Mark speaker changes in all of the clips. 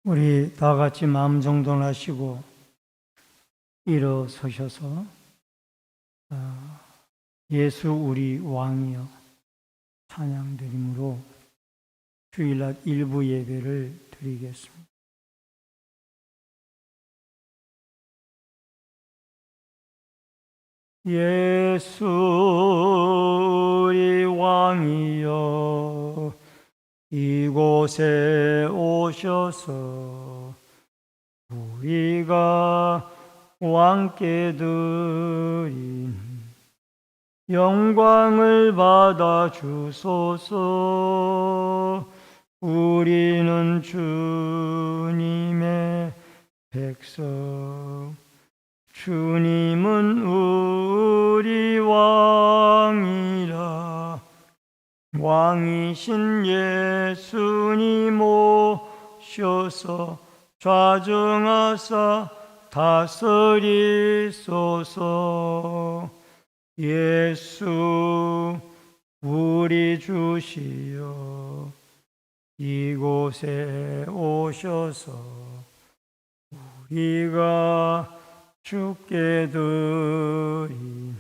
Speaker 1: 우리 다 같이 마음 정돈하시고 일어서셔서 예수 우리 왕이여 찬양 드림으로 주일날 일부 예배를 드리겠습니다. 예수 우리 왕이여 이곳에 오셔서 우리가 왕께 드린 영광을 받아 주소서. 우리는 주님의 백성, 주님은 우리 왕이라. 왕이신 예수님 오셔서 좌정하사 다스리소서. 예수 우리 주시여 이곳에 오셔서 우리가 주께 드린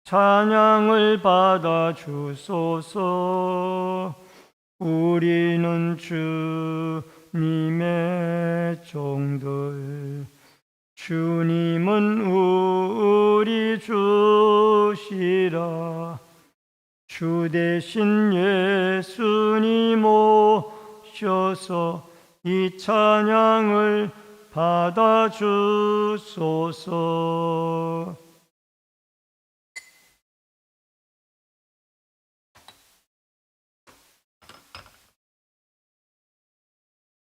Speaker 1: 찬양을 받아 주소서. 우리는 주님의 종들, 주님은 우리 주시라. 주 대신 예수님 오셔서 이 찬양을 받아 주소서.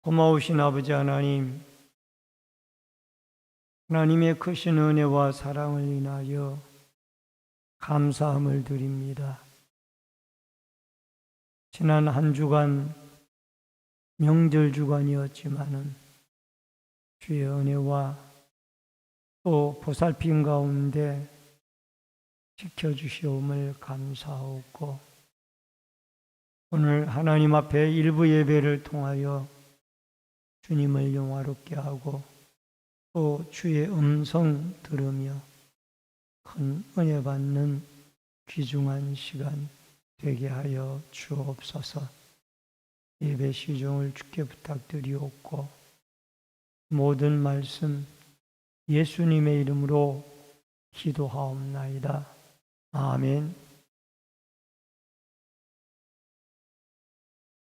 Speaker 1: 고마우신 아버지 하나님, 하나님의 크신 은혜와 사랑을 인하여 감사함을 드립니다. 지난 한 주간 명절 주간이었지만은 주의 은혜와 또 보살핌 가운데 지켜주시옵을 감사하고, 오늘 하나님 앞에 일부 예배를 통하여 주님을 영화롭게 하고 또 주의 음성 들으며 큰 은혜 받는 귀중한 시간 되게 하여 주옵소서. 예배 시종을 주께 부탁드리옵고, 모든 말씀 예수님의 이름으로 기도하옵나이다. 아멘.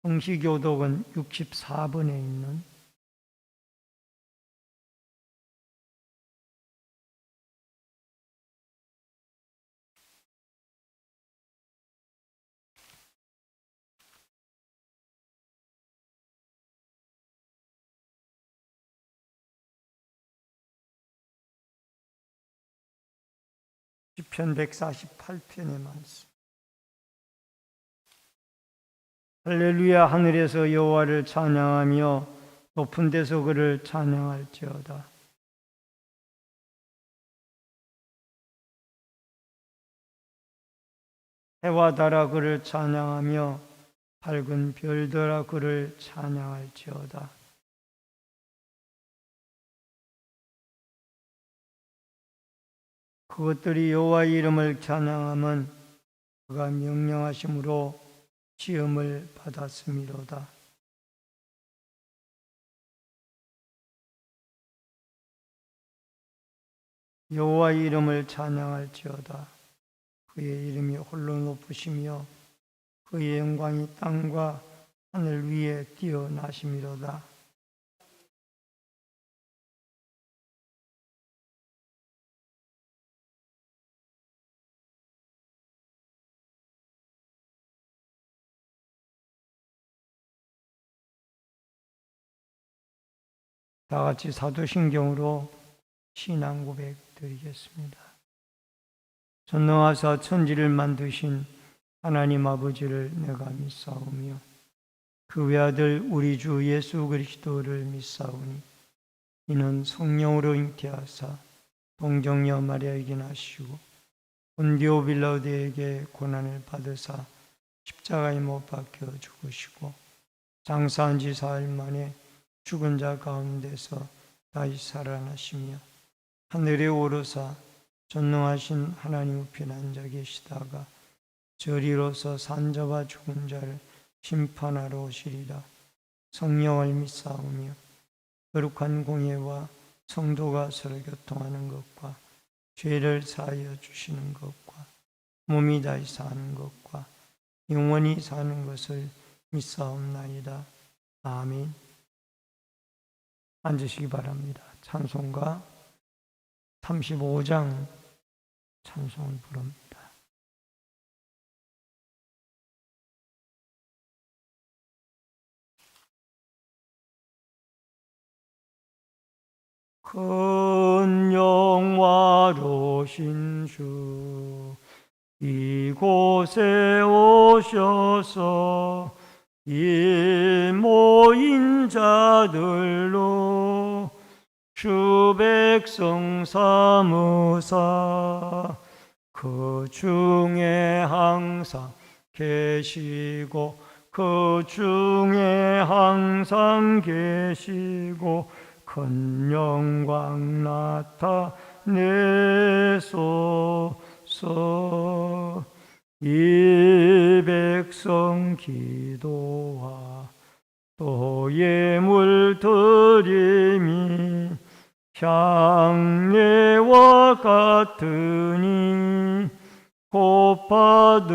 Speaker 1: 성시교독은 64번에 있는 시편 148편의 말씀. 할렐루야. 하늘에서 여호와를 찬양하며 높은 데서 그를 찬양할지어다. 해와 달아 그를 찬양하며 밝은 별들아 그를 찬양할지어다. 그것들이 여호와의 이름을 찬양함은 그가 명령하심으로 지음을 받았음이로다. 여호와의 이름을 찬양할지어다. 그의 이름이 홀로 높으시며 그의 영광이 땅과 하늘 위에 뛰어나심이로다. 다 같이 사도신경으로 신앙 고백 드리겠습니다. 전능하사 천지를 만드신 하나님 아버지를 내가 믿사오며 그 외아들 우리 주 예수 그리스도를 믿사오니 이는 성령으로 잉태하사 동정녀 마리아에게 나시고 본디오 빌라도에게 고난을 받으사 십자가에 못 박혀 죽으시고 장사한 지 사흘 만에 죽은 자 가운데서 다시 살아나시며 하늘에 오르사 전능하신 하나님 우편에 앉아 계시다가 저리로서 산자와 죽은 자를 심판하러 오시리라. 성령을 믿사오며 거룩한 공예와 성도가 서로 교통하는 것과 죄를 사하여 주시는 것과 몸이 다시 사는 것과 영원히 사는 것을 믿사옵나이다. 아멘. 앉으시기 바랍니다. 찬송가 35장 찬송을 부릅니다. 큰 영화로신 주 이곳에 오셔서 이 모인 자들로 주 백성 삼으사 그 중에 항상 계시고 그 중에 항상 계시고 큰 영광 나타내소서. 이 백성 기도와 또 예물 드림이 향례와 같으니 곧 받으옵소서.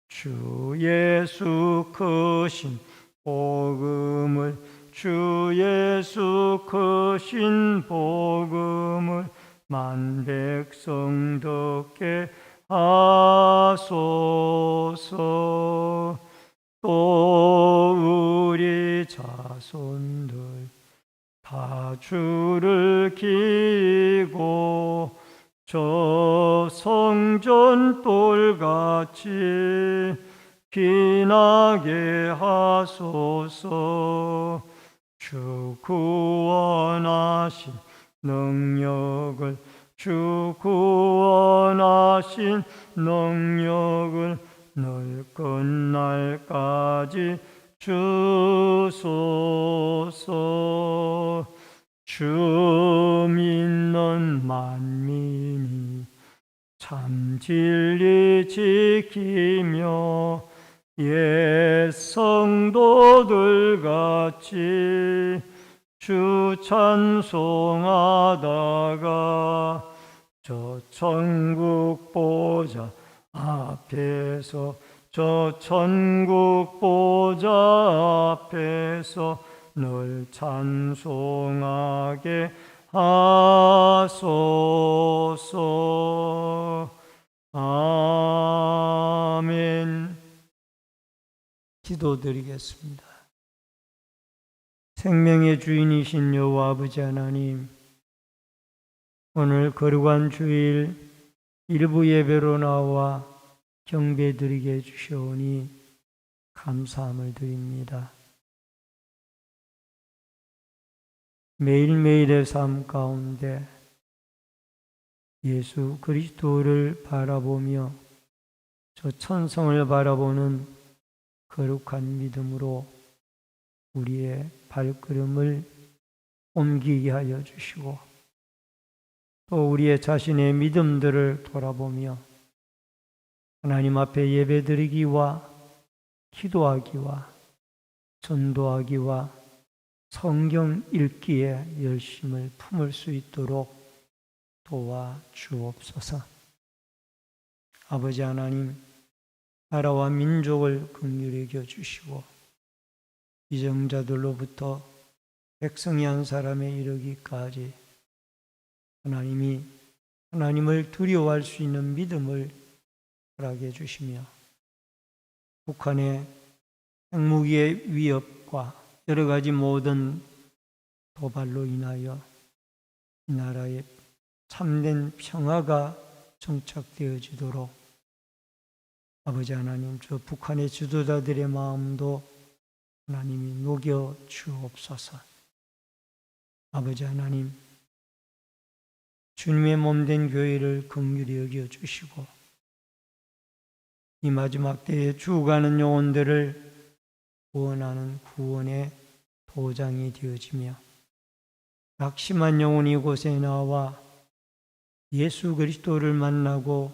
Speaker 1: 주 예수 크신 복음을 주 예수 크신 복음을 만 백성 듣게 하소서. 또 우리 자손들 다 주를 기리고 저 성전 돌같이 빛나게 하소서. 주 구원하신 능력을 주 구원하신 능력을 늘 끝날까지 주소서. 주 믿는 만민이 참 진리 지키며 옛 성도들 같이 주 찬송하다가 저 천국 보좌 앞에서 저 천국 보좌 앞에서 늘 찬송하게 하소서. 아멘. 기도드리겠습니다. 생명의 주인이신 여호와 아버지 하나님, 오늘 거룩한 주일 일부 예배로 나와 경배드리게 해주시오니 감사함을 드립니다. 매일매일의 삶 가운데 예수 그리스도를 바라보며 저 천성을 바라보는 거룩한 믿음으로 우리의 발걸음을 옮기게 하여 주시고 또 우리의 자신의 믿음들을 돌아보며 하나님 앞에 예배드리기와 기도하기와 전도하기와 성경 읽기에 열심을 품을 수 있도록 도와 주옵소서. 아버지 하나님, 나라와 민족을 긍휼히 여겨주시고 이정자들로부터 백성이 한 사람에 이르기까지 하나님이 하나님을 두려워할 수 있는 믿음을 허락해 주시며 북한의 핵무기의 위협과 여러 가지 모든 도발로 인하여 이 나라에 참된 평화가 정착되어지도록 아버지 하나님, 저 북한의 지도자들의 마음도 하나님이 녹여 주옵소서. 아버지 하나님, 주님의 몸된 교회를 긍휼히 여겨주시고 이 마지막 때에 죽어가는 영혼들을 구원하는 구원의 도장이 되어지며 낙심한 영혼이 이곳에 나와 예수 그리스도를 만나고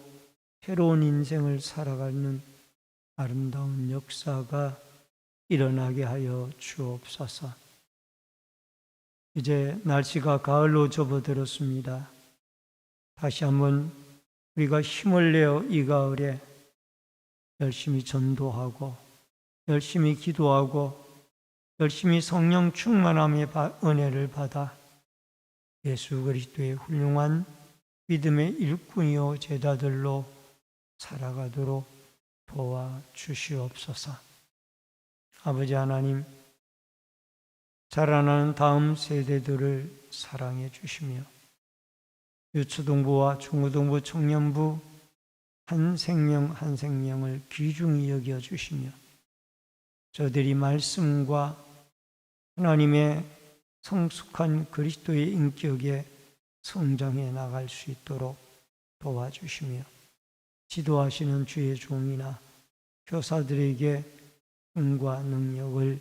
Speaker 1: 새로운 인생을 살아가는 아름다운 역사가 일어나게 하여 주옵소서. 이제 날씨가 가을로 접어들었습니다. 다시 한번 우리가 힘을 내어 이 가을에 열심히 전도하고 열심히 기도하고 열심히 성령 충만함의 은혜를 받아 예수 그리스도의 훌륭한 믿음의 일꾼이요 제자들로 살아가도록 도와주시옵소서. 아버지 하나님, 자라나는 다음 세대들을 사랑해 주시며 유초등부와 중고등부 청년부 한 생명 한 생명을 귀중히 여겨 주시며 저들이 말씀과 하나님의 성숙한 그리스도의 인격에 성장해 나갈 수 있도록 도와주시며 지도하시는 주의 종이나 교사들에게 힘과 능력을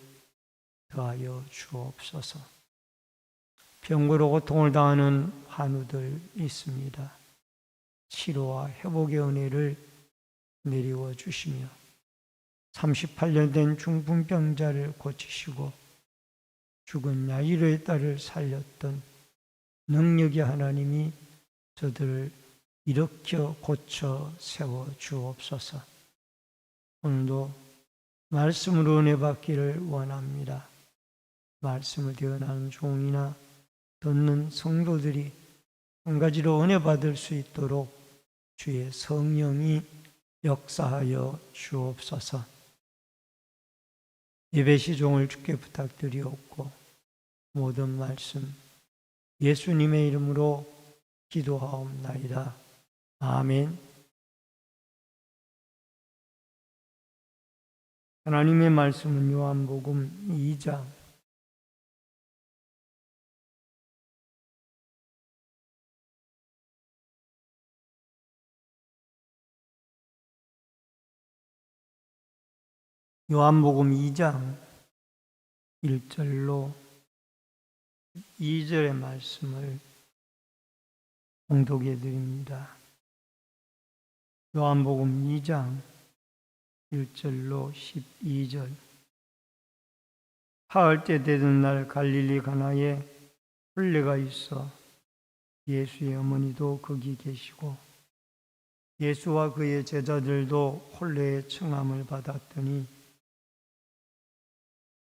Speaker 1: 더하여 주옵소서. 병고로 고통을 당하는 환우들 있습니다. 치료와 회복의 은혜를 내리워 주시며 38년 된 중풍병자를 고치시고 죽은 야이로의 딸을 살렸던 능력의 하나님이 저들을 일으켜 고쳐 세워 주옵소서. 오늘도 말씀으로 은혜 받기를 원합니다. 말씀을 대언하는 종이나 듣는 성도들이 한 가지로 은혜 받을 수 있도록 주의 성령이 역사하여 주옵소서. 예배 시종을 주께 부탁드리옵고 모든 말씀 예수님의 이름으로 기도하옵나이다. 아멘. 하나님의 말씀은 요한복음 2장 요한복음 2장 1절로 2절의 말씀을 봉독해 드립니다. 요한복음 2장 1절로 12절. 사흘 때 되던 날 갈릴리 가나에 혼례가 있어 예수의 어머니도 거기 계시고 예수와 그의 제자들도 혼례의 청함을 받았더니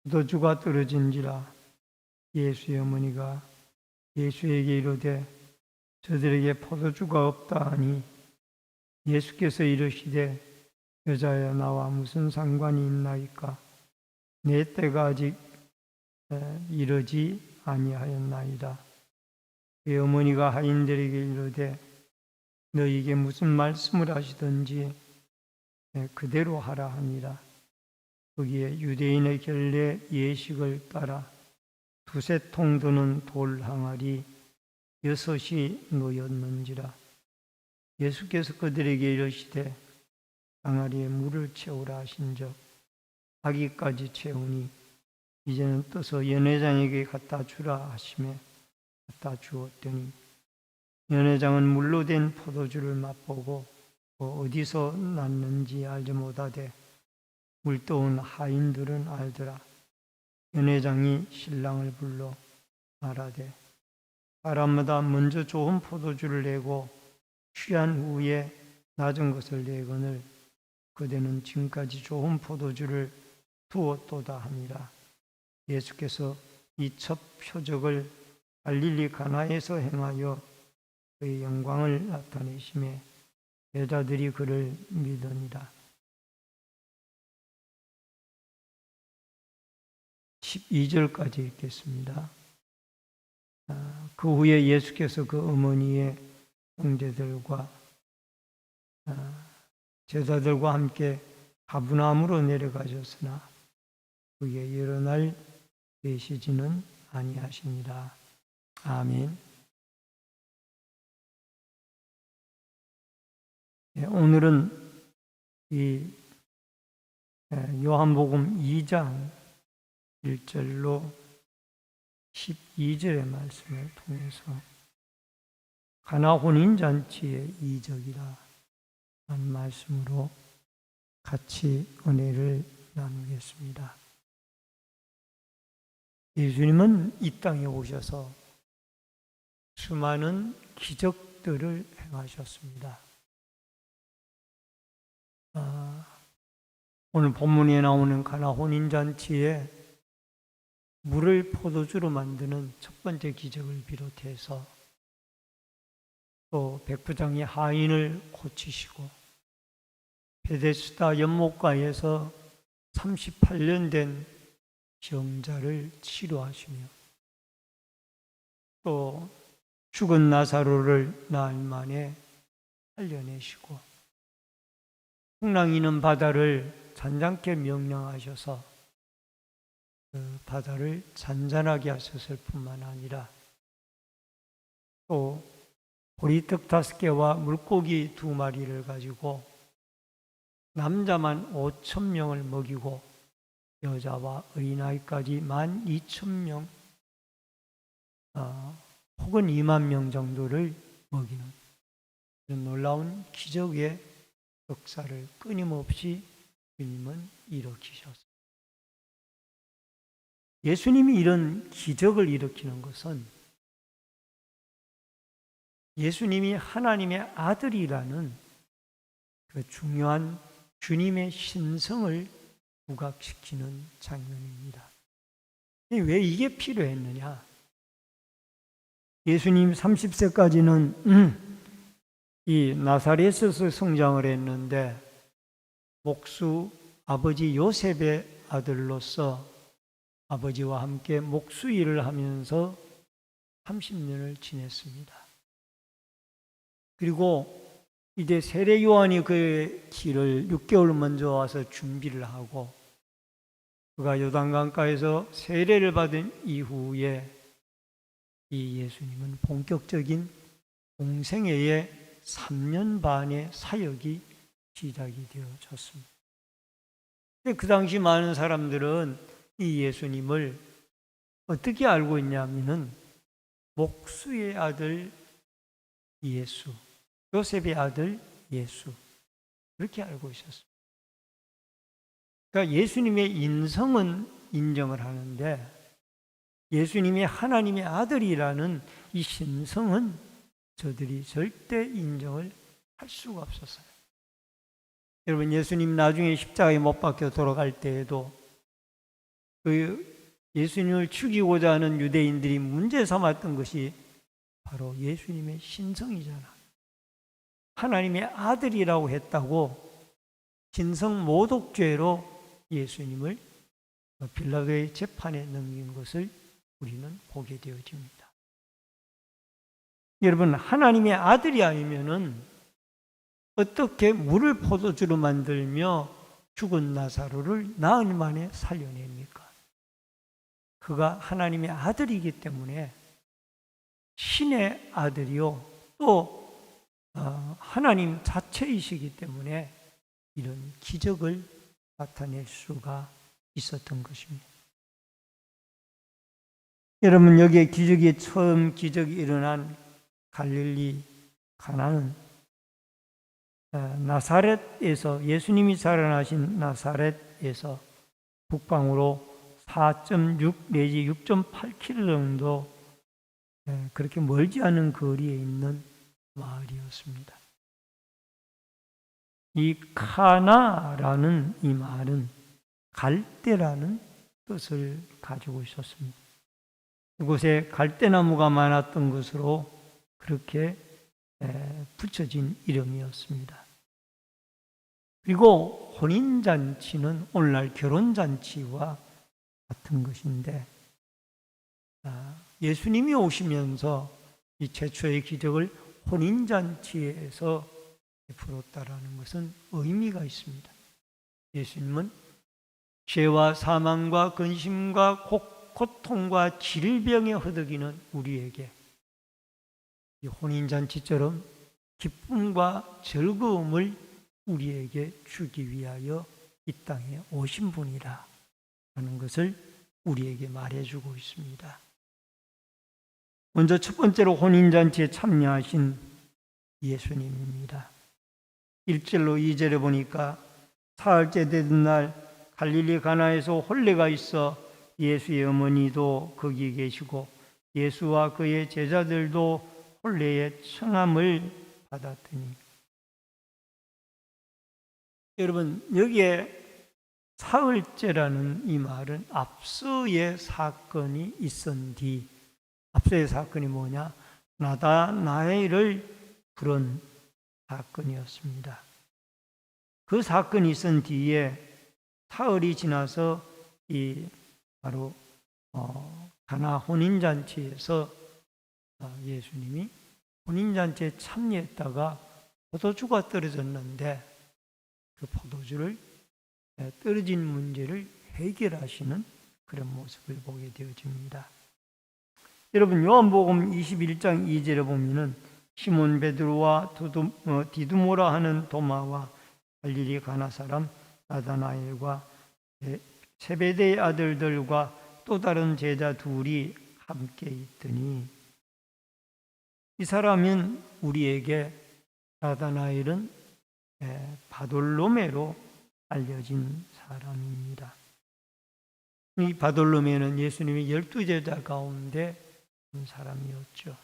Speaker 1: 포도주가 떨어진지라. 예수의 어머니가 예수에게 이르되 저들에게 포도주가 없다 하니 예수께서 이르시되 여자여 나와 무슨 상관이 있나이까? 내 때가 아직 이르지 아니하였나이다. 그의 어머니가 하인들에게 이르되 너희에게 무슨 말씀을 하시든지 그대로 하라 하니라. 거기에 유대인의 결례 예식을 따라 두세 통 드는 돌 항아리 6이 놓였는지라. 예수께서 그들에게 이르시되 항아리에 물을 채우라 하신즉 아기까지 채우니 이제는 떠서 연회장에게 갖다 주라 하시매 갖다 주었더니 연회장은 물로 된 포도주를 맛보고 어디서 났는지 알지 못하되 물떠온 하인들은 알더라. 연회장이 신랑을 불러 말하되 사람마다 먼저 좋은 포도주를 내고 취한 후에 낮은 것을 내거늘 그대는 지금까지 좋은 포도주를 두었도다 하니라. 예수께서 이 첫 표적을 갈릴리 가나에서 행하여 그의 영광을 나타내심에 여자들이 그를 믿으니라. 12절까지 읽겠습니다. 그 후에 예수께서 그 어머니의 형제들과 제자들과 함께 가브나움으로 내려가셨으나 그게 여러 날 계시지는 아니하시니라. 아멘. 오늘은 이 요한복음 2장 1절로 12절의 말씀을 통해서 가나 혼인잔치의 이적이라 하는 말씀으로 같이 은혜를 나누겠습니다. 예수님은 이 땅에 오셔서 수많은 기적들을 행하셨습니다. 오늘 본문에 나오는 가나 혼인잔치에 물을 포도주로 만드는 첫 번째 기적을 비롯해서 또 백부장이 하인을 고치시고 베데스다 연못가에서 38년 된 병자를 치료하시며 또 죽은 나사로를 나흘 만에 살려내시고 풍랑이는 바다를 잔잔케 명령하셔서 그 바다를 잔잔하게 하셨을 뿐만 아니라 또 보리떡 5개와 물고기 2마리를 가지고 남자만 5,000명을 먹이고 여자와 어린아이까지 12,000명 혹은 2만 명 정도를 먹이는 이런 놀라운 기적의 역사를 끊임없이 주님은 일으키셨습니다. 예수님이 이런 기적을 일으키는 것은 예수님이 하나님의 아들이라는 그 중요한 주님의 신성을 부각시키는 장면입니다. 왜 이게 필요했느냐? 예수님 30세까지는 이 나사렛에서 성장을 했는데 목수 아버지 요셉의 아들로서 아버지와 함께 목수 일을 하면서 30년을 지냈습니다. 그리고 이제 세례 요한이 그 길을 6개월 먼저 와서 준비를 하고 그가 요단강가에서 세례를 받은 이후에 이 예수님은 본격적인 공생애의 3년 반의 사역이 시작이 되어졌습니다. 그 당시 많은 사람들은 이 예수님을 어떻게 알고 있냐면은 목수의 아들 예수, 요셉의 아들 예수 그렇게 알고 있었습니다. 그러니까 예수님의 인성은 인정을 하는데 예수님이 하나님의 아들이라는 이 신성은 저들이 절대 인정을 할 수가 없었어요. 여러분 예수님 나중에 십자가에 못 박혀 돌아갈 때에도 그 예수님을 죽이고자 하는 유대인들이 문제 삼았던 것이 바로 예수님의 신성이잖아. 하나님의 아들이라고 했다고 신성 모독죄로 예수님을 빌라도의 재판에 넘긴 것을 우리는 보게 되어집니다. 여러분 하나님의 아들이 아니면은 어떻게 물을 포도주로 만들며 죽은 나사로를 나흘 만에 살려냅니까? 그가 하나님의 아들이기 때문에 신의 아들이요 또 하나님 자체이시기 때문에 이런 기적을 나타낼 수가 있었던 것입니다. 여러분 여기에 처음 기적이 일어난 갈릴리 가나는 나사렛에서 예수님이 자라나신 나사렛에서 북방으로 4.6 내지 6.8km 정도 그렇게 멀지 않은 거리에 있는 마을이었습니다. 이 카나라는 이 말은 갈대라는 뜻을 가지고 있었습니다. 이곳에 갈대나무가 많았던 것으로 그렇게 붙여진 이름이었습니다. 그리고 혼인잔치는 오늘날 결혼잔치와 같은 것인데 예수님이 오시면서 이 최초의 기적을 혼인잔치에서 베풀었다라는 것은 의미가 있습니다. 예수님은 죄와 사망과 근심과 고통과 질병에 허덕이는 우리에게 이 혼인잔치처럼 기쁨과 즐거움을 우리에게 주기 위하여 이 땅에 오신 분이라 하는 것을 우리에게 말해주고 있습니다. 먼저 첫 번째로 혼인잔치에 참여하신 예수님입니다. 1절로 2절에 보니까 사흘째 되던 날 갈릴리 가나에서 혼례가 있어 예수의 어머니도 거기 계시고 예수와 그의 제자들도 혼례에 청함을 받았더니. 여러분, 여기에 사흘째라는 이 말은 앞서의 사건이 있은 뒤, 앞서의 사건이 뭐냐? 나다나엘을 부른 사건이었습니다. 그 사건이 있은 뒤에 사흘이 지나서 이 바로 가나 혼인잔치에서 예수님이 혼인잔치에 참여했다가 포도주가 떨어졌는데 그 포도주를 떨어진 문제를 해결하시는 그런 모습을 보게 되어집니다. 여러분, 요한복음 21장 2절에 보면은 시몬 베드로와 디두모라 하는 도마와 갈릴리 가나 사람 나다나엘과 세베대의 아들들과 또 다른 제자 둘이 함께 있더니, 이 사람은 우리에게 나다나엘은 바돌로메로 알려진 사람입니다. 이 바돌로메는 예수님의 12제자 가운데 한 사람이었죠.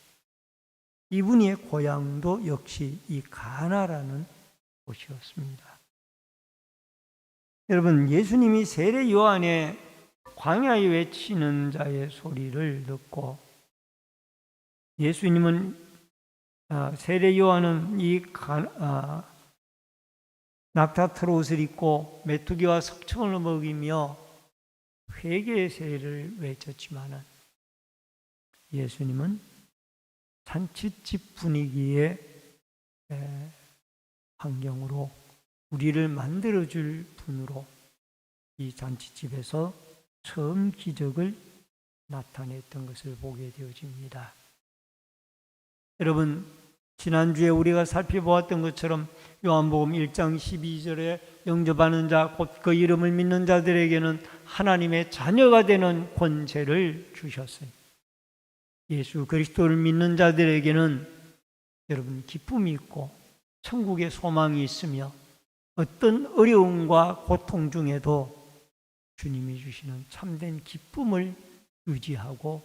Speaker 1: 이분의 고향도 역시 이 가나라는 곳이었습니다. 여러분, 예수님이 세례 요한의 광야에 외치는 자의 소리를 듣고, 예수님은 세례 요한은 이 낙타털 옷을 입고 메뚜기와 석청을 먹이며 회개의 세례를 외쳤지만은, 예수님은 잔치집 분위기의 환경으로 우리를 만들어줄 분으로 이 잔치집에서 처음 기적을 나타냈던 것을 보게 되어집니다. 여러분, 지난주에 우리가 살펴보았던 것처럼 요한복음 1장 12절에 영접하는 자, 곧 그 이름을 믿는 자들에게는 하나님의 자녀가 되는 권세를 주셨어요. 예수 그리스도를 믿는 자들에게는 여러분 기쁨이 있고 천국의 소망이 있으며 어떤 어려움과 고통 중에도 주님이 주시는 참된 기쁨을 유지하고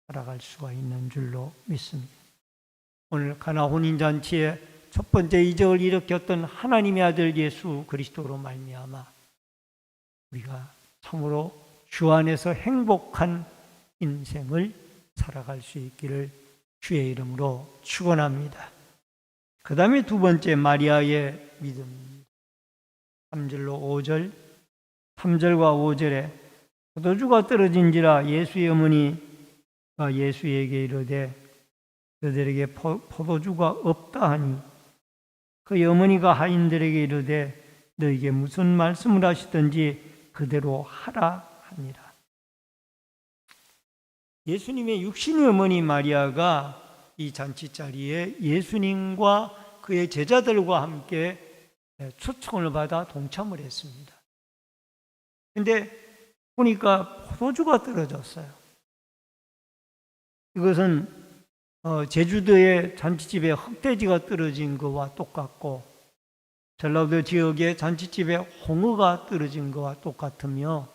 Speaker 1: 살아갈 수가 있는 줄로 믿습니다. 오늘 가나 혼인잔치의 첫 번째 이적을 일으켰던 하나님의 아들 예수 그리스도로 말미암아 우리가 참으로 주 안에서 행복한 인생을 살아갈 수 있기를 주의 이름으로 축원합니다. 그 다음에 두 번째, 마리아의 믿음입니다. 3절과 5절에 포도주가 떨어진지라 예수의 어머니가 예수에게 이르되 그들에게 포도주가 없다 하니 그의 어머니가 하인들에게 이르되 너에게 무슨 말씀을 하시든지 그대로 하라 하니라. 예수님의 육신의 어머니 마리아가 이 잔치자리에 예수님과 그의 제자들과 함께 초청을 받아 동참을 했습니다. 그런데 보니까 포도주가 떨어졌어요. 이것은 제주도의 잔치집에 흑돼지가 떨어진 것과 똑같고 전라도 지역의 잔치집에 홍어가 떨어진 것과 똑같으며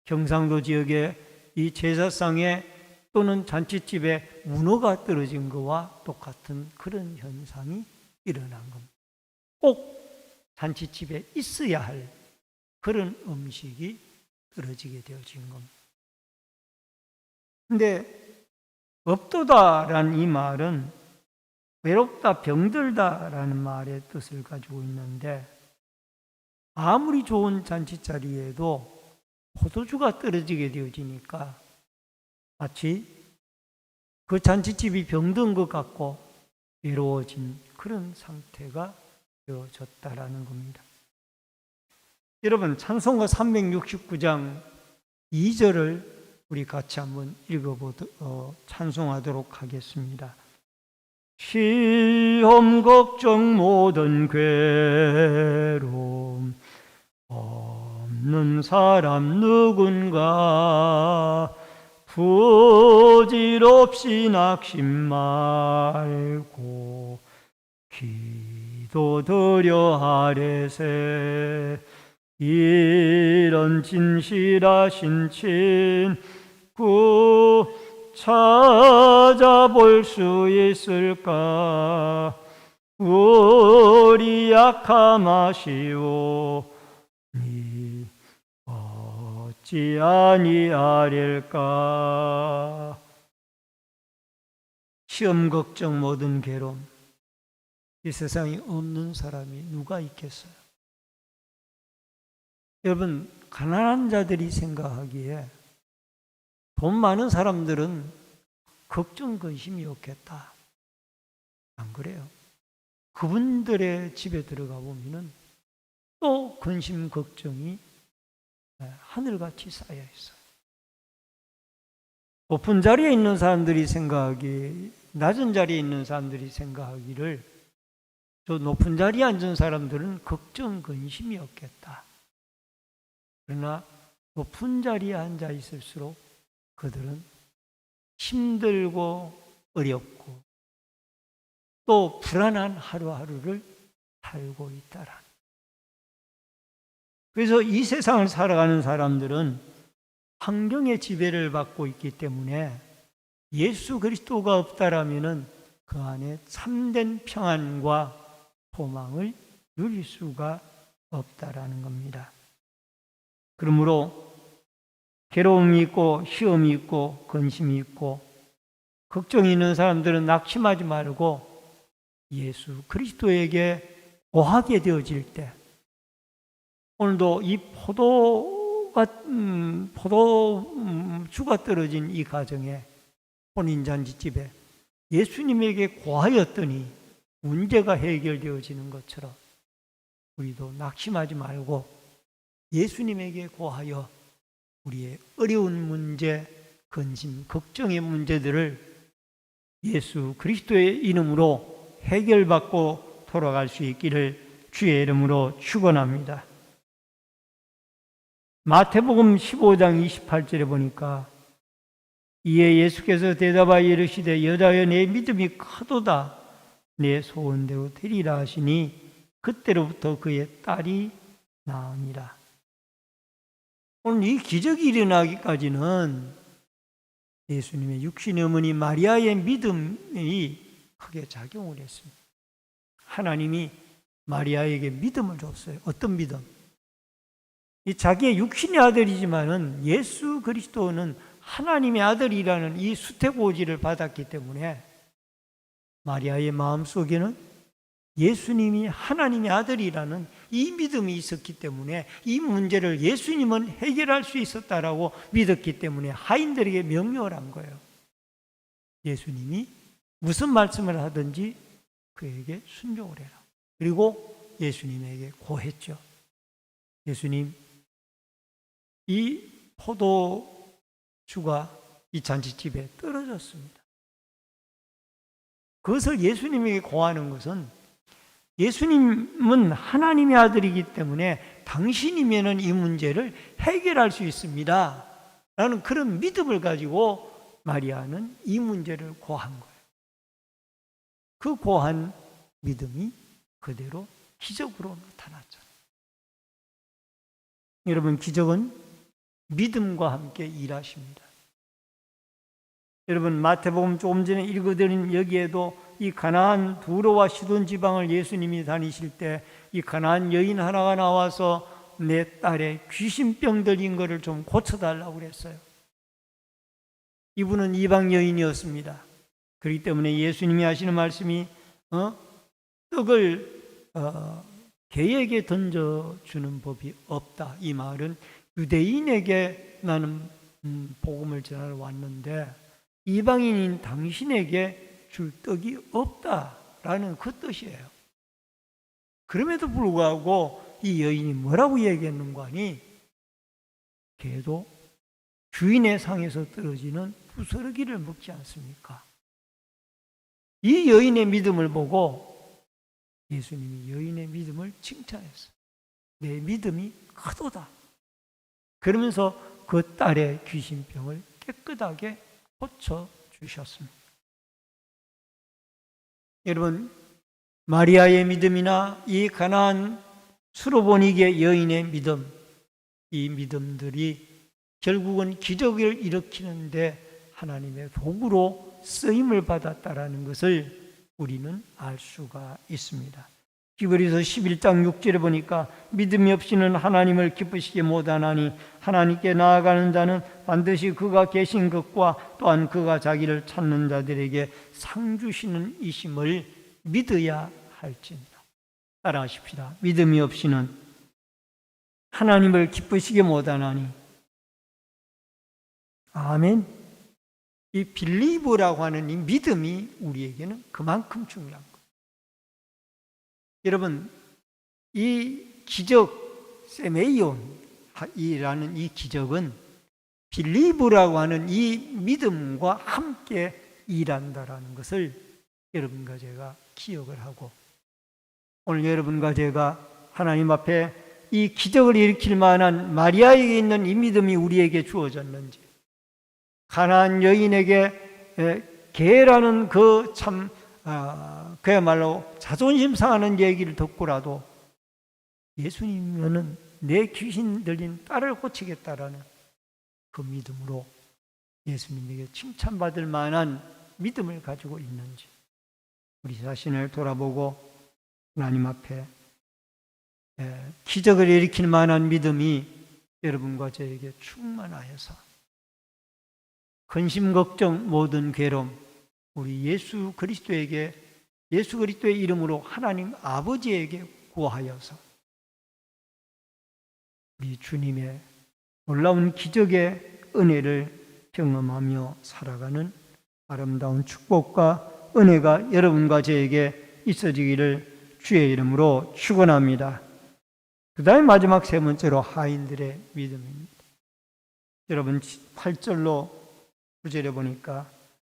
Speaker 1: 경상도 지역의 이 제사상에 또는 잔치집에 문어가 떨어진 것과 똑같은 그런 현상이 일어난 겁니다. 꼭 잔치집에 있어야 할 그런 음식이 떨어지게 되어진 겁니다. 그런데 없도다라는 이 말은 외롭다, 병들다라는 말의 뜻을 가지고 있는데 아무리 좋은 잔치자리에도 포도주가 떨어지게 되어지니까 마치 그 잔치집이 병든 것 같고 외로워진 그런 상태가 되어졌다라는 겁니다. 여러분, 찬송가 369장 2절을 우리 같이 한번 찬송하도록 하겠습니다. 시험 걱정 모든 괴로움 없는 사람 누군가 부질없이 낙심 말고 기도드려 아뢰세. 이런 진실하신 친구 찾아볼 수 있을까? 우리 약함 아시오니 어찌 아니하릴까? 시험 걱정 모든 괴로움, 이 세상에 없는 사람이 누가 있겠어요? 여러분, 가난한 자들이 생각하기에 돈 많은 사람들은 걱정 근심이 없겠다, 안 그래요? 그분들의 집에 들어가 보면은 또 근심 걱정이 하늘같이 쌓여 있어요. 높은 자리에 있는 사람들이 생각하기, 낮은 자리에 있는 사람들이 생각하기를 저 높은 자리에 앉은 사람들은 걱정 근심이 없겠다. 그러나 높은 자리에 앉아 있을수록 그들은 힘들고 어렵고 또 불안한 하루하루를 살고 있다라는. 그래서 이 세상을 살아가는 사람들은 환경의 지배를 받고 있기 때문에 예수 그리스도가 없다라면은 그 안에 참된 평안과 소망을 누릴 수가 없다라는 겁니다. 그러므로 괴로움이 있고 시험이 있고 근심이 있고 걱정이 있는 사람들은 낙심하지 말고 예수 그리스도에게 고하게 되어질 때, 오늘도 이 포도주가 떨어진 이 가정에, 혼인잔치집에 예수님에게 고하였더니 문제가 해결되어지는 것처럼 우리도 낙심하지 말고 예수님에게 고하여 우리의 어려운 문제, 근심, 걱정의 문제들을 예수 그리스도의 이름으로 해결받고 돌아갈 수 있기를 주의 이름으로 축원합니다. 마태복음 15장 28절에 보니까 이에 예수께서 대답하여 이르시되 여자여 내 믿음이 크도다, 내 소원대로 되리라 하시니 그때로부터 그의 딸이 나으니라. 오늘 이 기적이 일어나기까지는 예수님의 육신의 어머니 마리아의 믿음이 크게 작용을 했습니다. 하나님이 마리아에게 믿음을 줬어요. 어떤 믿음? 이 자기의 육신의 아들이지만은 예수 그리스도는 하나님의 아들이라는 이 수태고지를 받았기 때문에 마리아의 마음속에는 예수님이 하나님의 아들이라는 이 믿음이 있었기 때문에 이 문제를 예수님은 해결할 수 있었다라고 믿었기 때문에 하인들에게 명령을 한 거예요. 예수님이 무슨 말씀을 하든지 그에게 순종을 해라. 그리고 예수님에게 고했죠. 예수님, 이 포도주가 이 잔치집에 떨어졌습니다. 그것을 예수님에게 고하는 것은 예수님은 하나님의 아들이기 때문에 당신이면은 이 문제를 해결할 수 있습니다 라는 그런 믿음을 가지고 마리아는 이 문제를 고한 거예요. 그 고한 믿음이 그대로 기적으로 나타났죠. 여러분, 기적은 믿음과 함께 일하십니다. 여러분, 마태복음 조금 전에 읽어드린 여기에도 이 가나안 두로와 시돈 지방을 예수님이 다니실 때 이 가나안 여인 하나가 나와서 내 딸의 귀신병 들린 것을 좀 고쳐달라고 그랬어요. 이분은 이방 여인이었습니다. 그렇기 때문에 예수님이 하시는 말씀이 떡을 개에게 던져주는 법이 없다. 이 말은 유대인에게 나는 복음을 전하러 왔는데 이방인인 당신에게 줄 떡이 없다라는 그 뜻이에요. 그럼에도 불구하고 이 여인이 뭐라고 얘기했는가 하니 개도 주인의 상에서 떨어지는 부스러기를 먹지 않습니까? 이 여인의 믿음을 보고 예수님이 여인의 믿음을 칭찬했어요. 내 믿음이 크도다. 그러면서 그 딸의 귀신병을 깨끗하게 고쳐주셨습니다. 여러분, 마리아의 믿음이나 이 가나안 수로보니게 여인의 믿음, 이 믿음들이 결국은 기적을 일으키는데 하나님의 도구로 쓰임을 받았다라는 것을 우리는 알 수가 있습니다. 히브리서 11장 6절에 보니까 믿음이 없이는 하나님을 기쁘시게 못하나니 하나님께 나아가는 자는 반드시 그가 계신 것과 또한 그가 자기를 찾는 자들에게 상 주시는 이심을 믿어야 할지니라. 따라하십시다. 믿음이 없이는 하나님을 기쁘시게 못하나니. 아멘. 이 빌리브라고 하는 이 믿음이 우리에게는 그만큼 중요한 거예요. 여러분, 이 기적, 세메이온이라는 이 기적은 빌리브라고 하는 이 믿음과 함께 일한다라는 것을 여러분과 제가 기억을 하고, 오늘 여러분과 제가 하나님 앞에 이 기적을 일으킬 만한 마리아에게 있는 이 믿음이 우리에게 주어졌는지, 가나안 여인에게 개라는 그 참 그야말로 자존심 상하는 얘기를 듣고라도 예수님은 내 귀신 들린 딸을 고치겠다라는 그 믿음으로 예수님에게 칭찬받을 만한 믿음을 가지고 있는지 우리 자신을 돌아보고 하나님 앞에 기적을 일으킬 만한 믿음이 여러분과 저에게 충만하여서 근심, 걱정, 모든 괴로움 우리 예수 그리스도의 이름으로 하나님 아버지에게 구하여서 우리 주님의 놀라운 기적의 은혜를 경험하며 살아가는 아름다운 축복과 은혜가 여러분과 저에게 있어지기를 주의 이름으로 축원합니다. 그 다음에 마지막 세 번째로 하인들의 믿음입니다. 여러분 8절로 9절에 보니까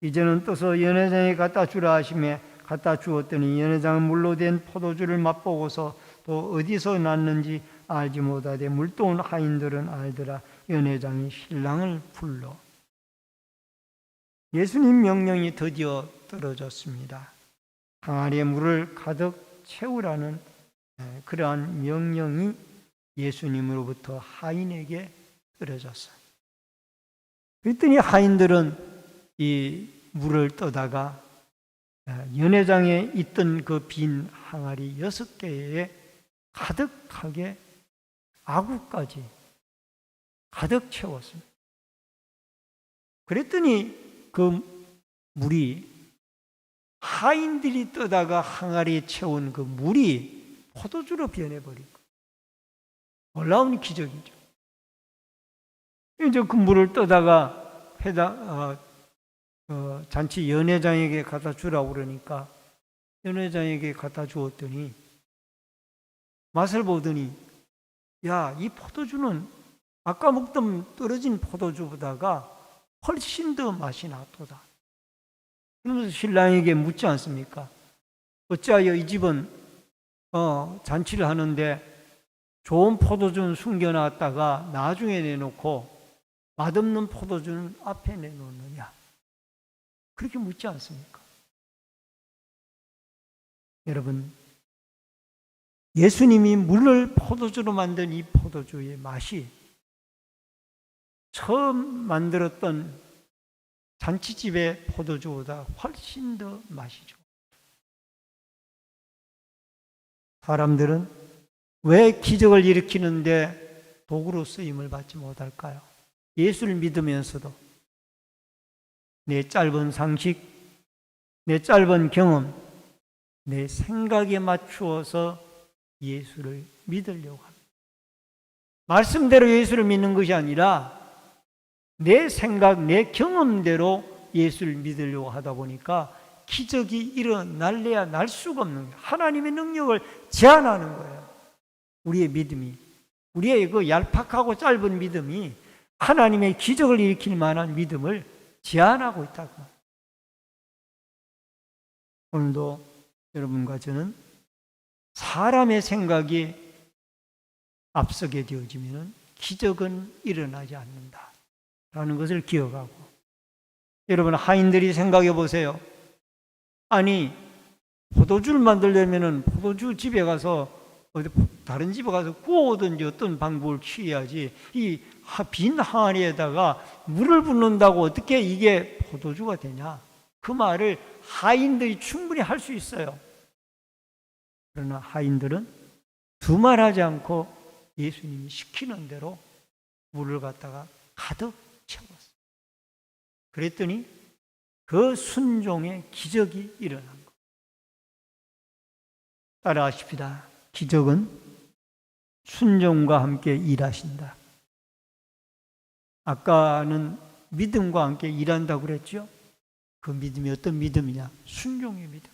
Speaker 1: 이제는 떠서 연회장에 갖다 주라 하시매 갖다 주었더니 연회장은 물로 된 포도주를 맛보고서 또 어디서 났는지 알지 못하되 물도온 하인들은 알더라. 연회장이 신랑을 불러. 예수님 명령이 드디어 떨어졌습니다. 항아리에 물을 가득 채우라는 그러한 명령이 예수님으로부터 하인에게 떨어졌어요. 그랬더니 하인들은 이 물을 떠다가 연회장에 있던 그 빈 항아리 6개에 가득하게 아구까지 가득 채웠습니다. 그랬더니 그 물이 하인들이 떠다가 항아리에 채운 그 물이 포도주로 변해버린 거예요. 놀라운 기적이죠. 이제 그 물을 떠다가 잔치 연회장에게 갖다 주라고 그러니까 연회장에게 갖다 주었더니 맛을 보더니 야, 이 포도주는 아까 먹던 떨어진 포도주보다가 훨씬 더 맛이 나도다. 그러면서 신랑에게 묻지 않습니까? 어찌하여 이 집은 잔치를 하는데 좋은 포도주는 숨겨놨다가 나중에 내놓고 맛없는 포도주는 앞에 내놓느냐? 그렇게 묻지 않습니까? 여러분, 예수님이 물을 포도주로 만든 이 포도주의 맛이 처음 만들었던 잔치집의 포도주보다 훨씬 더 맛이 좋아요. 사람들은 왜 기적을 일으키는데 도구로 쓰임을 받지 못할까요? 예수를 믿으면서도 내 짧은 상식, 내 짧은 경험, 내 생각에 맞추어서 예수를 믿으려고 합니다. 말씀대로 예수를 믿는 것이 아니라 내 생각, 내 경험대로 예수를 믿으려고 하다 보니까 기적이 일어날래야 날 수가 없는 거예요. 하나님의 능력을 제한하는 거예요. 우리의 믿음이, 우리의 그 얄팍하고 짧은 믿음이 하나님의 기적을 일으킬 만한 믿음을 제한하고 있다고. 오늘도 여러분과 저는 사람의 생각이 앞서게 되어지면 기적은 일어나지 않는다 라는 것을 기억하고, 여러분 하인들이 생각해 보세요. 아니 포도주를 만들려면은 포도주 집에 가서 어디 다른 집에 가서 구워오든지 어떤 방법을 취해야지, 이 빈 항아리에다가 물을 붓는다고 어떻게 이게 포도주가 되냐? 그 말을 하인들이 충분히 할 수 있어요. 그러나 하인들은 두말하지 않고 예수님이 시키는 대로 물을 갖다가 가득 채웠어요. 그랬더니 그 순종의 기적이 일어난 거예요. 따라하십시다. 기적은 순종과 함께 일하신다. 아까는 믿음과 함께 일한다고 그랬죠? 그 믿음이 어떤 믿음이냐? 순종의 믿음.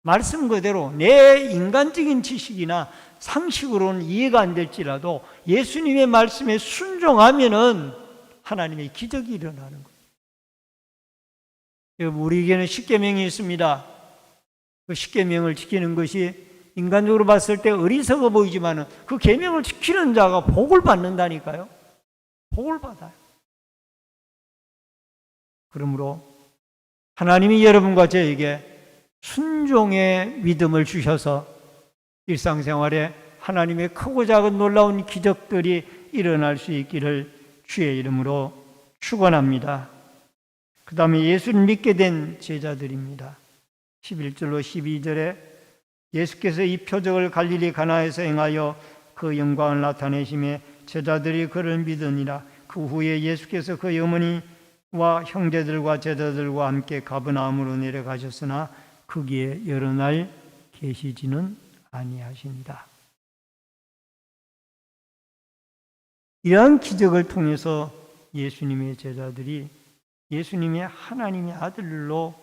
Speaker 1: 말씀 그대로 내 인간적인 지식이나 상식으로는 이해가 안 될지라도 예수님의 말씀에 순종하면은 하나님의 기적이 일어나는 거예요. 여러분, 우리에게는 십계명이 있습니다. 그 십계명을 지키는 것이 인간적으로 봤을 때 어리석어 보이지만은 그 계명을 지키는 자가 복을 받는다니까요. 복을 받아요. 그러므로 하나님이 여러분과 저에게 순종의 믿음을 주셔서 일상생활에 하나님의 크고 작은 놀라운 기적들이 일어날 수 있기를 주의 이름으로 축원합니다. 그 다음에 예수를 믿게 된 제자들입니다. 11절로 12절에 예수께서 이 표적을 갈릴리 가나에서 행하여 그 영광을 나타내심에 제자들이 그를 믿으니라. 그 후에 예수께서 그의 어머니와 형제들과 제자들과 함께 가버나움으로 내려가셨으나 거기에 여러 날 계시지는 아니하시니라. 이러한 기적을 통해서 예수님의 제자들이 예수님의 하나님의 아들로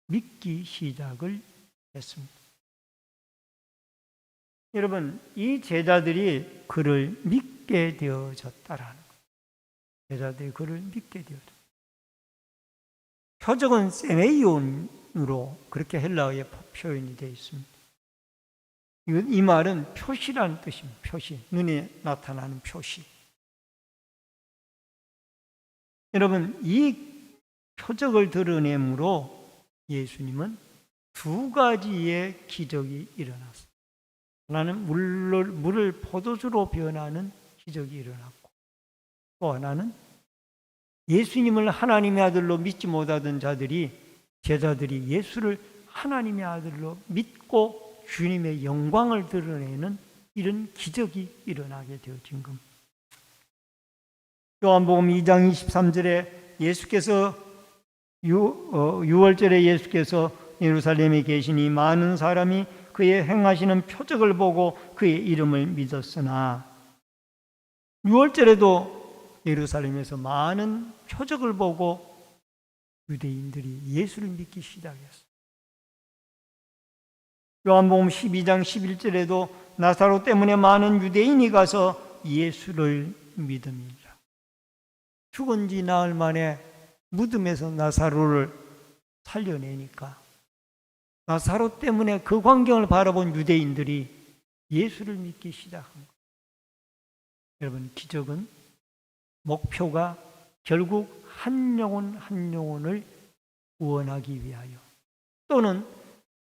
Speaker 1: 믿기 시작을 했습니다. 여러분, 이 제자들이 그를 믿게 되어졌다라는 거예요. 제자들이 그를 믿게 되어졌다. 표적은 세메이온으로 그렇게 헬라어에 표현이 되어 있습니다. 이 말은 표시라는 뜻입니다. 표시, 눈에 나타나는 표시. 여러분, 이 표적을 드러내므로 예수님은 두 가지의 기적이 일어났습니다. 하나는 물을 포도주로 변하는 기적이 일어났고, 또 하나는 예수님을 하나님의 아들로 믿지 못하던 제자들이 예수를 하나님의 아들로 믿고 주님의 영광을 드러내는 이런 기적이 일어나게 되어진 겁니다. 요한복음 2장 23절에 예수께서 6월절에 예수께서 예루살렘에 계시니 많은 사람이 그의 행하시는 표적을 보고 그의 이름을 믿었으나, 6월절에도 예루살렘에서 많은 표적을 보고 유대인들이 예수를 믿기 시작했어요. 요한복음 12장 11절에도 나사로 때문에 많은 유대인이 가서 예수를 믿음이라. 죽은 지 나흘 만에 무덤에서 나사로를 살려내니까 나사로 때문에 그 광경을 바라본 유대인들이 예수를 믿기 시작한 거예요. 여러분, 기적은 목표가 결국 한 영혼 한 영혼을 구원하기 위하여, 또는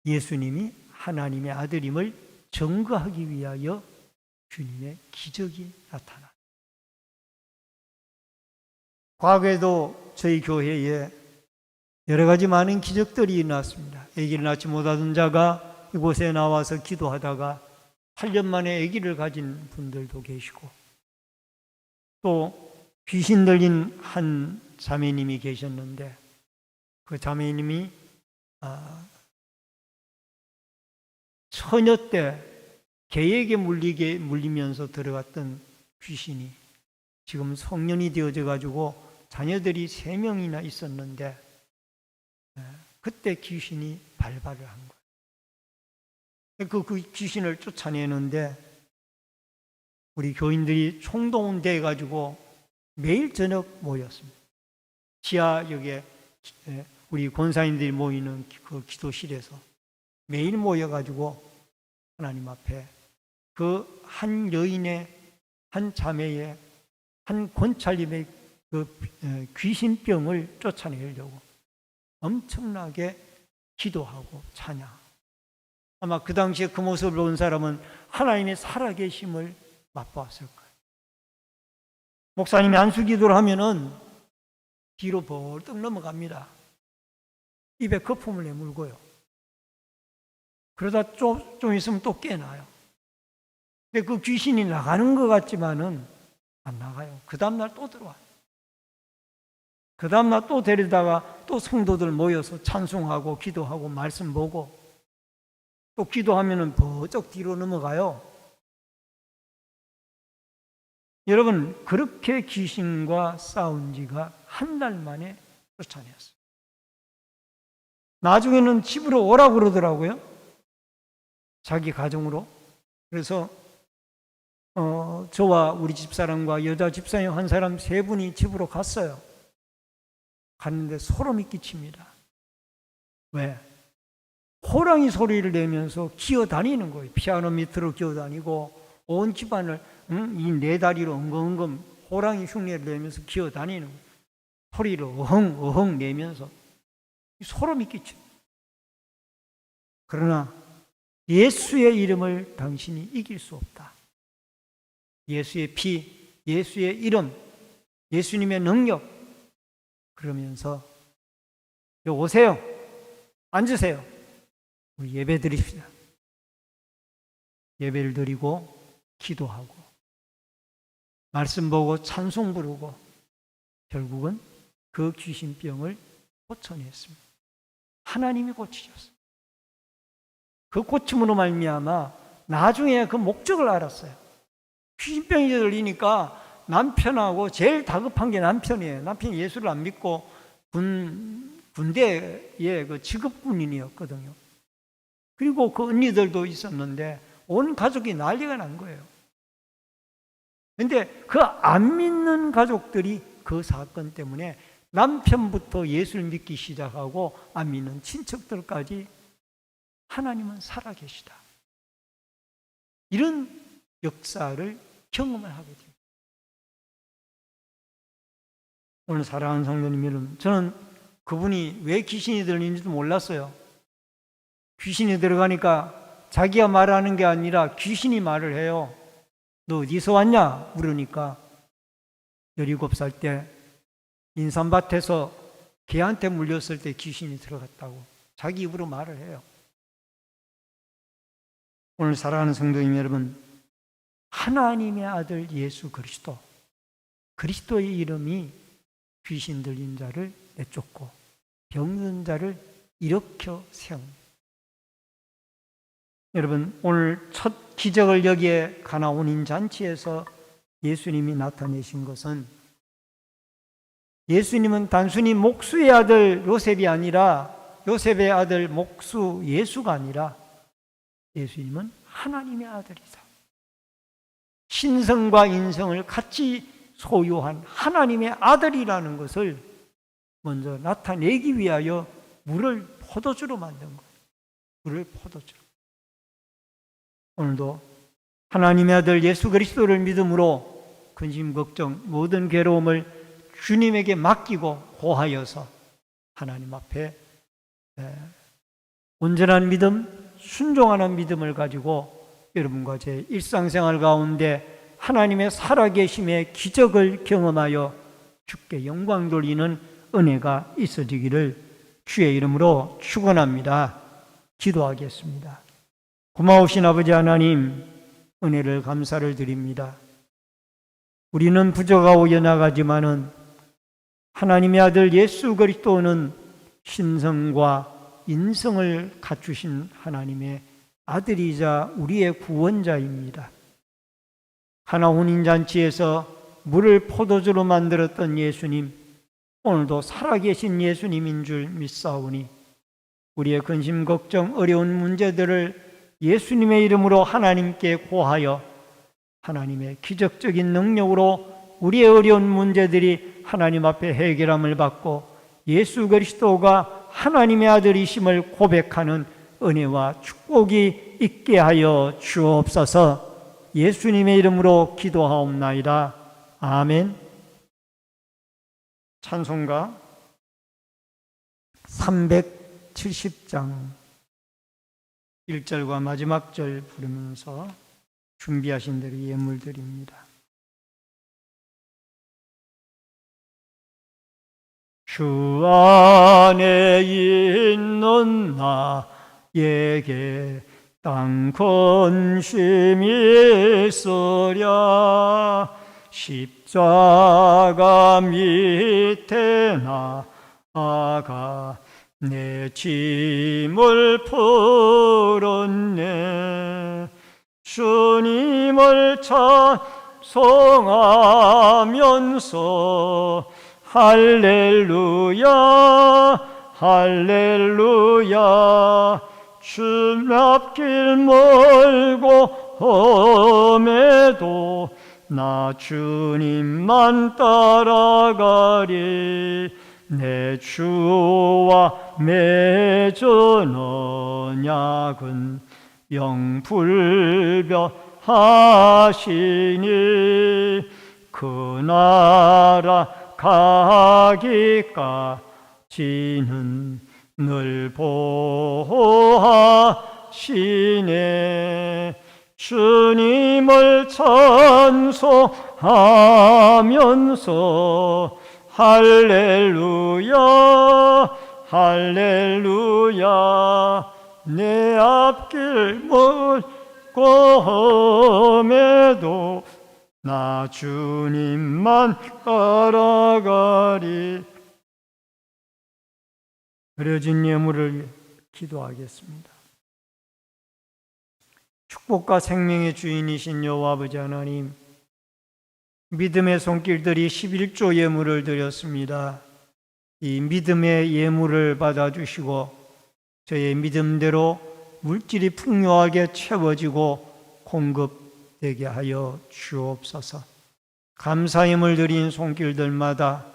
Speaker 1: 예수님이 하나님의 아들임을 증거하기 위하여 주님의 기적이 나타나. 과거에도 저희 교회에 여러 가지 많은 기적들이 일어났습니다. 아기를 낳지 못하던 자가 이곳에 나와서 기도하다가 8년 만에 아기를 가진 분들도 계시고, 또 귀신 들린 한 자매님이 계셨는데 그 자매님이 처녀 때 개에게 물리면서 들어갔던 귀신이 지금 성년이 되어져 가지고 자녀들이 3명이나 있었는데 그때 귀신이 발발을 한 거예요. 그 귀신을 쫓아내는데 우리 교인들이 총동원돼 가지고 매일 저녁 모였습니다. 지하역에 우리 권사님들이 모이는 그 기도실에서 매일 모여가지고 하나님 앞에 그 한 여인의 한 자매의 한 권찰님의 그 귀신병을 쫓아내려고 엄청나게 기도하고 찬양. 아마 그 당시에 그 모습을 본 사람은 하나님의 살아계심을 맛보았을 거예요. 목사님이 안수기도를 하면은 뒤로 벌떡 넘어갑니다. 입에 거품을 내물고요. 그러다 좀 있으면 또 깨나요. 근데 그 귀신이 나가는 것 같지만은 안 나가요. 그 다음날 또 들어와요. 그 다음날 또 데리다가 또 성도들 모여서 찬송하고 기도하고 말씀 보고 또 기도하면은 버쩍 뒤로 넘어가요. 여러분, 그렇게 귀신과 싸운 지가 한 달 만에 쫓아냈어요. 나중에는 집으로 오라고 그러더라고요. 자기 가정으로. 그래서 저와 우리 집사람과 여자 집사님 한 사람 3분이 집으로 갔어요. 갔는데 소름이 끼칩니다. 왜? 호랑이 소리를 내면서 기어다니는 거예요. 피아노 밑으로 기어다니고 온 집안을 이 4다리로 엉금엉금 호랑이 흉내를 내면서 기어다니는 거예요. 소리를 어흥 내면서 소름이 끼쳐요. 그러나 예수의 이름을 당신이 이길 수 없다. 예수의 피, 예수의 이름, 예수님의 능력. 그러면서 오세요. 앉으세요. 우리 예배 드립시다. 예배를 드리고 기도하고 말씀 보고 찬송 부르고 결국은 그 귀신병을 고쳐냈습니다. 하나님이 고치셨어요. 그 고침으로 말미암아 나중에 그 목적을 알았어요. 귀신병이 들리니까 남편하고 제일 다급한 게 남편이에요. 남편이 예수를 안 믿고 군대의 그 직업군인이었거든요. 그리고 그 언니들도 있었는데 온 가족이 난리가 난 거예요. 그런데 그 안 믿는 가족들이 그 사건 때문에 남편부터 예수를 믿기 시작하고 안 믿는 친척들까지 하나님은 살아계시다. 이런 역사를 경험을 하게 됩니다. 오늘 사랑하는 성도님 여러분, 저는 그분이 왜 귀신이 들리는지도 몰랐어요. 귀신이 들어가니까 자기가 말하는 게 아니라 귀신이 말을 해요. 너 어디서 왔냐? 물으니까 17살 때 인삼밭에서 개한테 물렸을 때 귀신이 들어갔다고 자기 입으로 말을 해요. 오늘 사랑하는 성도님 여러분, 하나님의 아들 예수 그리스도, 그리스도의 이름이 귀신 들린 자를 내쫓고 병든 자를 일으켜 세웁니다. 여러분, 오늘 첫 기적을 여기에 가나 혼인 잔치에서 예수님이 나타내신 것은 예수님은 단순히 목수의 아들 요셉이 아니라 요셉의 아들 목수 예수가 아니라 예수님은 하나님의 아들이다. 신성과 인성을 같이 소유한 하나님의 아들이라는 것을 먼저 나타내기 위하여 물을 포도주로 만든 거예요. 물을 포도주로. 오늘도 하나님의 아들 예수 그리스도를 믿음으로 근심, 걱정, 모든 괴로움을 주님에게 맡기고 고하여서 하나님 앞에 온전한 믿음, 순종하는 믿음을 가지고 여러분과 제 일상생활 가운데 하나님의 살아계심의 기적을 경험하여 주께 영광 돌리는 은혜가 있어지기를 주의 이름으로 축원합니다. 기도하겠습니다. 고마우신 아버지 하나님, 은혜를 감사를 드립니다. 우리는 부족하고 연약하지만은 하나님의 아들 예수 그리스도는 신성과 인성을 갖추신 하나님의 아들이자 우리의 구원자입니다. 가나 혼인잔치에서 물을 포도주로 만들었던 예수님, 오늘도 살아계신 예수님인 줄 믿사오니 우리의 근심, 걱정, 어려운 문제들을 예수님의 이름으로 하나님께 고하여 하나님의 기적적인 능력으로 우리의 어려운 문제들이 하나님 앞에 해결함을 받고 예수 그리스도가 하나님의 아들이심을 고백하는 은혜와 축복이 있게 하여 주옵소서. 예수님의 이름으로 기도하옵나이다. 아멘. 찬송가 370장 1절과 마지막 절 부르면서 준비하신 대로 예물 드립니다. 주 안에 있는 나에게 땅 근심이 있으랴 십자가 밑에 나아가 내 짐을 풀었네. 주님을 찬송하면서 할렐루야 할렐루야 주 앞길 멀고 험해도 나 주님만 따라가리. 내 주와 맺은 언약은 영불변하시니 그 나라 가기까지는 늘 보호하시네. 주님을 찬송하면서 할렐루야 할렐루야 내 앞길 멀고 험해도 나 주님만 따라가리. 드려진 예물을 기도하겠습니다. 축복과 생명의 주인이신 여호와 아버지 하나님, 믿음의 손길들이 11조 예물을 드렸습니다. 이 믿음의 예물을 받아주시고 저의 믿음대로 물질이 풍요하게 채워지고 공급되게 하여 주옵소서. 감사임을 드린 손길들마다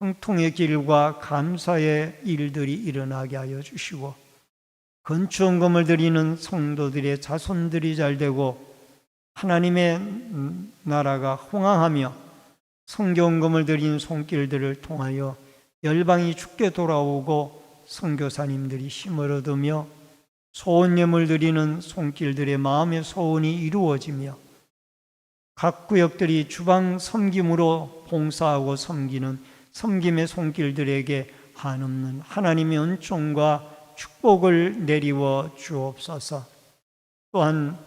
Speaker 1: 형통의 길과 감사의 일들이 일어나게 하여 주시고 건축원금을 드리는 성도들의 자손들이 잘되고 하나님의 나라가 흥황하며 선교원금을 드린 손길들을 통하여 열방이 주께 돌아오고 선교사님들이 힘을 얻으며 소원예물 드리는 손길들의 마음의 소원이 이루어지며 각 구역들이 주방 섬김으로 봉사하고 섬기는 섬김의 손길들에게 한없는 하나님의 은총과 축복을 내리워 주옵소서. 또한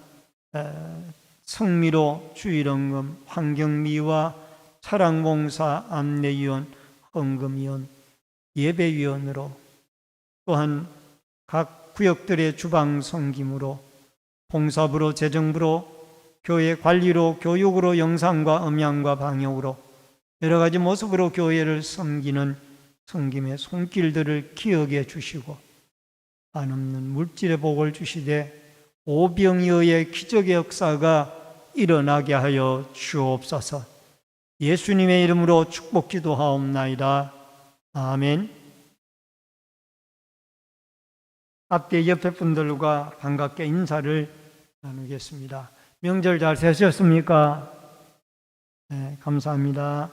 Speaker 1: 성미로 주일헌금, 환경미와 차량봉사, 안내위원, 헌금위원, 예배위원으로 또한 각 구역들의 주방 섬김으로 봉사부로, 재정부로, 교회 관리로, 교육으로, 영상과 음향과 방역으로 여러 가지 모습으로 교회를 섬기는 섬김의 손길들을 기억해 주시고 한없는 물질의 복을 주시되 오병이어의 기적의 역사가 일어나게 하여 주옵소서. 예수님의 이름으로 축복 기도하옵나이다. 아멘. 앞뒤 옆에 분들과 반갑게 인사를 나누겠습니다. 명절 잘 세셨습니까? 네, 감사합니다.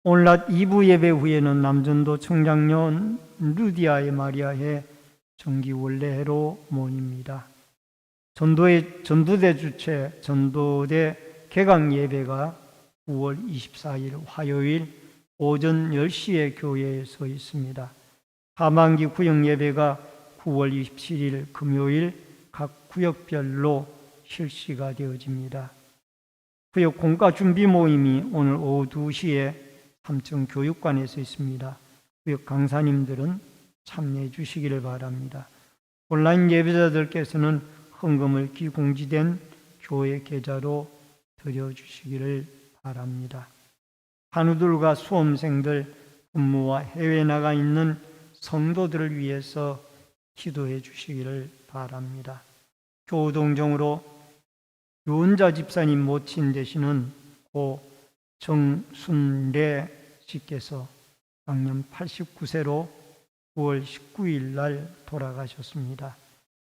Speaker 1: 오늘 낮 2부 예배 후에는 남전도 청장년 루디아의 마리아의 정기 원래회로 모입니다. 전도대 주최 전도대 개강 예배가 9월 24일 화요일 오전 10시에 교회에서 있습니다. 하반기 구역 예배가 9월 27일 금요일 각 구역별로 실시가 되어집니다. 구역 공과 준비 모임이 오늘 오후 2시에 3층 교육관에서 있습니다. 구역 강사님들은 참여해 주시기를 바랍니다. 온라인 예배자들께서는 헌금을 기공지된 교회 계좌로 드려주시기를 바랍니다. 한우들과 수험생들, 근무와 해외에 나가 있는 성도들을 위해서 기도해 주시기를 바랍니다. 교우동정으로 유은자 집사님 모친 되시는 고 정순례 씨께서 당년 89세로 9월 19일 날 돌아가셨습니다.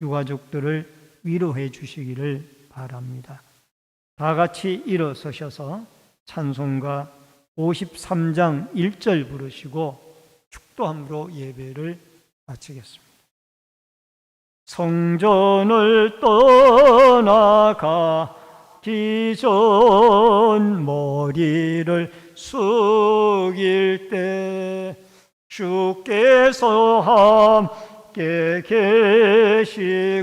Speaker 1: 유가족들을 위로해 주시기를 바랍니다. 다 같이 일어서셔서 찬송가 53장 1절 부르시고 축도함으로 예배를 마치겠습니다. 성전을 떠나가기 전 머리를 숙일 때 주께서 함께 계시고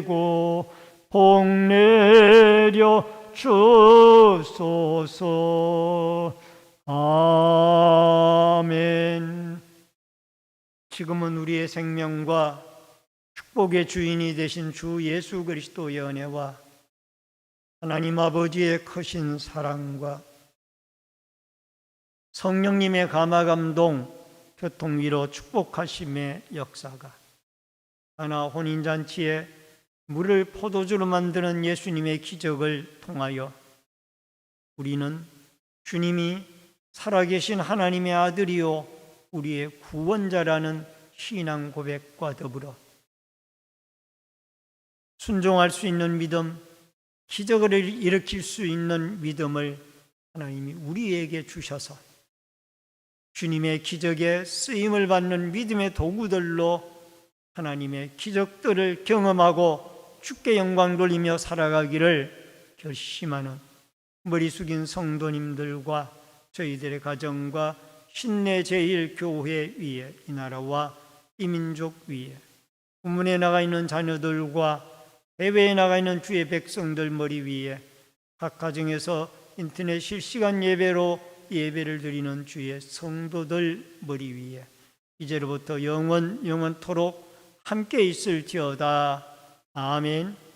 Speaker 1: 복 내려 주소서. 아멘. 지금은 우리의 생명과 축복의 주인이 되신 주 예수 그리스도의 은혜와 하나님 아버지의 크신 사랑과 성령님의 감화감동, 교통위로 축복하심의 역사가 하나 혼인잔치에 물을 포도주로 만드는 예수님의 기적을 통하여 우리는 주님이 살아계신 하나님의 아들이요 우리의 구원자라는 신앙 고백과 더불어 순종할 수 있는 믿음, 기적을 일으킬 수 있는 믿음을 하나님이 우리에게 주셔서 주님의 기적에 쓰임을 받는 믿음의 도구들로 하나님의 기적들을 경험하고 주께 영광 돌리며 살아가기를 결심하는 머리 숙인 성도님들과 저희들의 가정과 신내 제1교회 위에, 이 나라와 이 민족 위에, 부문에 나가 있는 자녀들과 해외에 나가 있는 주의 백성들 머리 위에, 각 가정에서 인터넷 실시간 예배로 예배를 드리는 주의 성도들 머리 위에 이제로부터 영원토록 함께 있을지어다. 아멘.